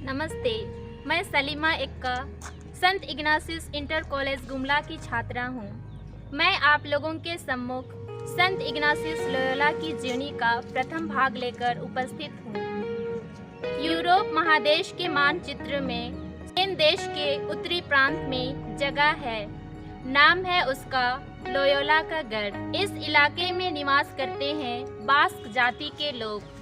नमस्ते, मैं सलीमा एक्का संत इग्नासियस inter college Gumla की छात्रा हूँ। मैं आप लोगों के सम्मुख संत इग्नासियस लोयोला की जीवनी का प्रथम भाग लेकर उपस्थित हूँ। यूरोप महादेश के मानचित्र में स्पेन देश के उत्तरी प्रांत में जगह है। नाम है उसका लोयोला का गढ़। इस इलाके में निवास करते हैं बास्क जाति के लोग।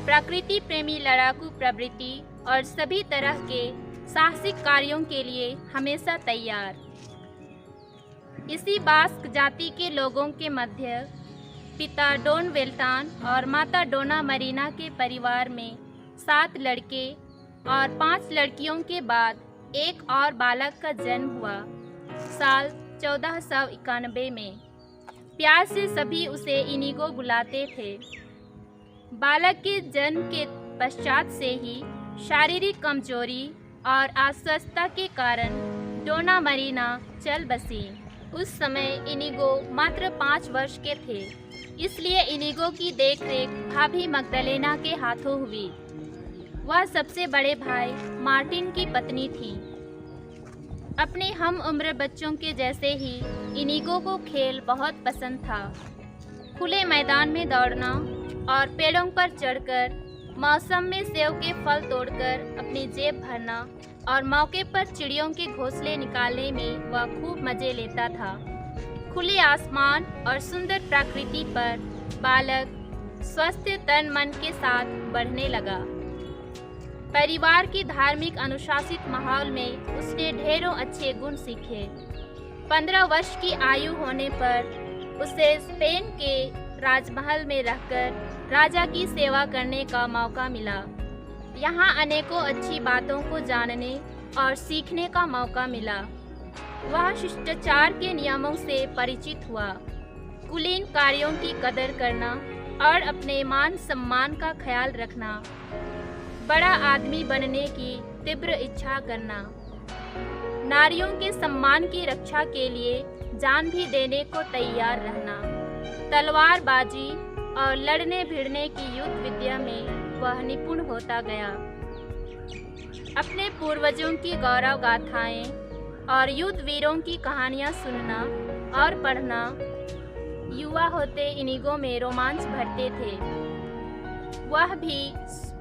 प्रकृति प्रेमी, लड़ाकू प्रवृत्ति और सभी तरह के साहसिक कार्यों के लिए हमेशा तैयार। इसी बास्क जाति के लोगों के मध्य पिता डॉन वेल्टान और माता डोना मरीना के परिवार में 7 लड़के और 5 लड़कियों के बाद एक और बालक का जन्म हुआ साल 1491 में। प्यार से सभी उसे इनिगो बुलाते थे। बालक के जन्म के पश्चात से ही शारीरिक कमजोरी और अस्वस्थता के कारण डोना मरीना चल बसी। उस समय इनिगो मात्र 5 वर्ष के थे, इसलिए इनिगो की देखरेख भाभी मगदलेना के हाथों हुई। वह सबसे बड़े भाई मार्टिन की पत्नी थी। अपने हम उम्र बच्चों के जैसे ही इनिगो को खेल बहुत पसंद था। खुले मैदान में दौड़ना और पेड़ों पर चढ़कर मौसम में सेब के फल तोड़कर अपनी जेब भरना और मौके पर चिड़ियों के घोंसले निकालने में वह खूब मजे लेता था। खुले आसमान और सुंदर प्रकृति पर बालक स्वस्थ तन मन के साथ बढ़ने लगा। परिवार की धार्मिक अनुशासित माहौल में उसने ढेरों अच्छे गुण सीखे। 15 वर्ष की आयु होने पर उसे स्पेन के राजमहल में रहकर राजा की सेवा करने का मौका मिला। यहाँ अनेकों अच्छी बातों को जानने और सीखने का मौका मिला। वह शिष्टाचार के नियमों से परिचित हुआ, कुलीन कार्यों की कदर करना और अपने मान सम्मान का ख्याल रखना, बड़ा आदमी बनने की तीव्र इच्छा करना, नारियों के सम्मान की रक्षा के लिए जान भी देने को तैयार रहना, तलवारबाजी और लड़ने भिड़ने की युद्ध विद्या में वह निपुण होता गया। अपने पूर्वजों की गौरव गाथाएं और युद्ध वीरों की कहानियां सुनना और पढ़ना युवा होते इनिगो में रोमांच भरते थे। वह भी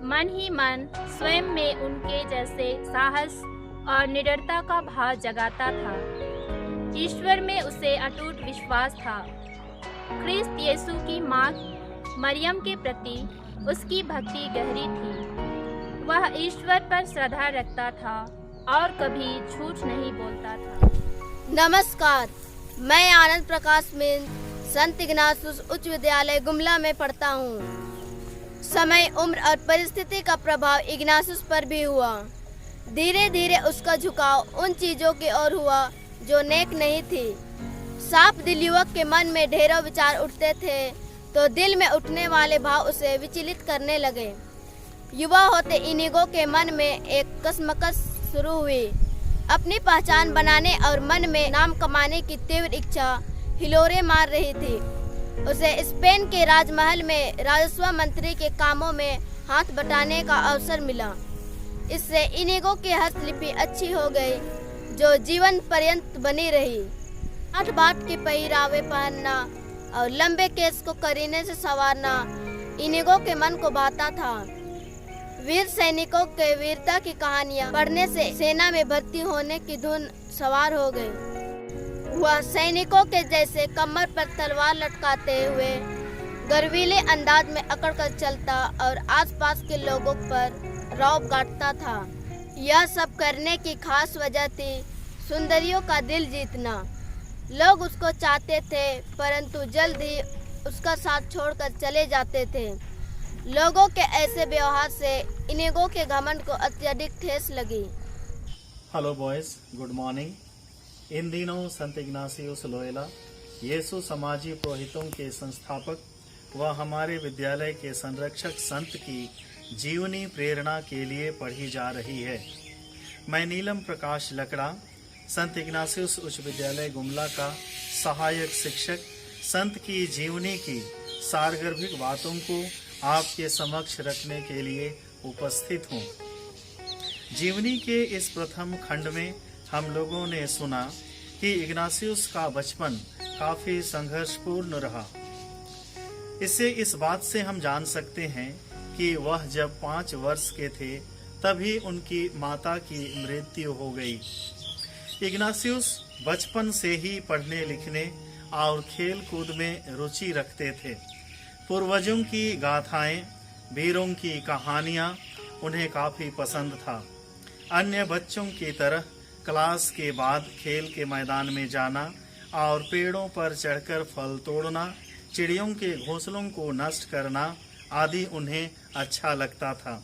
मन ही मन स्वयं में उनके जैसे साहस और निडरता का भाव जगाता था। ईश्वर में उसे अटूट विश्वास था। ख्रिस्त यीशु की माँ मरियम के प्रति उसकी भक्ति गहरी थी। वह ईश्वर पर श्रद्धा रखता था और कभी झूठ नहीं बोलता था। नमस्कार, मैं आनंद प्रकाश में संत इग्नासियस उच्च विद्यालय गुमला में पढ़ता हूँ। समय, उम्र और परिस्थिति का प्रभाव इग्नासियस पर भी हुआ। धीरे धीरे उसका झुकाव उन चीजों की ओर हुआ जो नेक नहीं थी। साफ दिल युवक के मन में ढेरों विचार उठते थे, तो दिल में उठने वाले भाव उसे विचलित करने लगे। युवा होते इनिगो के मन में एक कशमकश शुरू हुई। अपनी पहचान बनाने और मन में नाम कमाने की तीव्र इच्छा हिलोरे मार रही थी। उसे स्पेन के राजमहल में राजस्व मंत्री के कामों में हाथ बटाने का अवसर मिला। इससे इनिगो की हस्तलिपि अच्छी हो गई, जो जीवन पर्यंत बनी रही। 8 बाट के पहिरावे पहनना और लंबे केस को करीने से संवारना इनिगो के मन को भाता था। वीर सैनिकों के वीरता की कहानियां पढ़ने से सेना में भर्ती होने की धुन सवार हो गई। वह सैनिकों के जैसे कमर पर तलवार लटकाते हुए गर्वीले अंदाज में अकड़कर चलता और आसपास के लोगों पर रौब गांठता था। यह सब करने की खास वजह थी सुंदरियों का दिल जीतना। लोग उसको चाहते थे, परंतु जल्द ही उसका साथ छोड़कर चले जाते थे। लोगों के ऐसे व्यवहार से इनिगो के घमंड को अत्यधिक ठेस लगी। Hello boys, good morning. इन दिनों संत इग्नासियस लोयोला यीशु समाजी पुरोहितों के संस्थापक व हमारे विद्यालय के संरक्षक संत की जीवनी प्रेरणा के लिए पढ़ी जा रही है। मैं नीलम प्रकाश लकड़ा, संत इग्नासियस उच्च विद्यालय गुमला का सहायक शिक्षक, संत की जीवनी की सारगर्भिक बातों को आपके समक्ष रखने के लिए उपस्थित हूँ। जीवनी के इस प्रथम खंड में हम लोगों ने सुना कि इग्नासियुस का बचपन काफी संघर्षपूर्ण रहा। इससे इस बात से हम जान सकते हैं कि वह जब 5 वर्ष के थे तभी उनकी माता की मृत्यु हो गई। इग्नासियुस बचपन से ही पढ़ने लिखने और खेल कूद में रुचि रखते थे। पूर्वजों की गाथाएं, वीरों की कहानियां उन्हें काफी पसंद था। अन्य बच्चों की तरह क्लास के बाद खेल के मैदान में जाना और पेड़ों पर चढ़कर फल तोड़ना, चिड़ियों के घोंसलों को नष्ट करना आदि उन्हें अच्छा लगता था।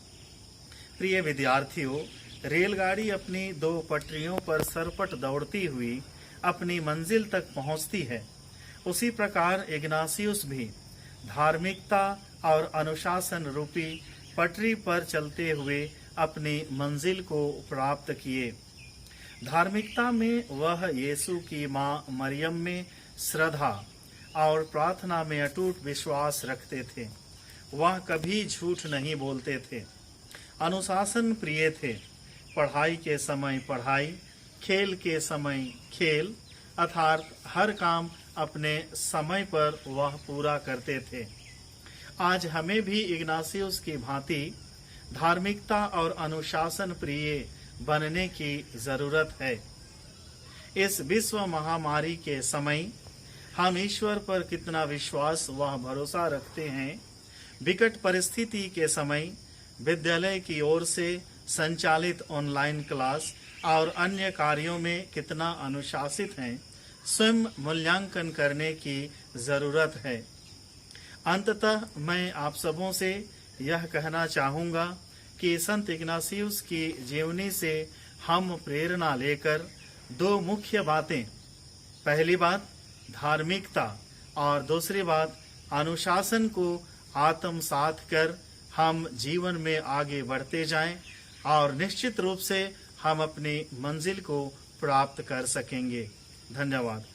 प्रिय विद्यार्थियों, रेलगाड़ी अपनी 2 पटरियों पर सरपट दौड़ती हुई अपनी मंजिल तक पहुंचती है, उसी प्रकार इग्नासियुस भी धार्मिकता और अनुशासन रूपी पटरी पर चलते हुए अपनी मंजिल को प्राप्त किए। धार्मिकता में वह यीशु की मां मरियम में श्रद्धा और प्रार्थना में अटूट विश्वास रखते थे। वह कभी झूठ नहीं बोलते थे। अनुशासन प्रिय थे। पढ़ाई के समय पढ़ाई, खेल के समय खेल, अर्थात हर काम अपने समय पर वह पूरा करते थे। आज हमें भी इग्नासियुस की भांति धार्मिकता और अनुशासन प्रिय बनने की जरूरत है। इस विश्व महामारी के समय हम ईश्वर पर कितना विश्वास व भरोसा रखते हैं। विकट परिस्थिति के समय विद्यालय की ओर से संचालित ऑनलाइन क्लास और अन्य कार्यों में कितना अनुशासित हैं, स्वयं मूल्यांकन करने की जरूरत है। अंततः मैं आप सबों से यह कहना चाहूँगा कि संत इग्नासियुस की जीवनी से हम प्रेरणा लेकर 2 मुख्य बातें, पहली बात धार्मिकता और दूसरी बात अनुशासन को आत्मसात कर हम जीवन में आगे बढ़ते जाएं और निश्चित रूप से हम अपनी मंजिल को प्राप्त कर सकेंगे। धन्यवाद।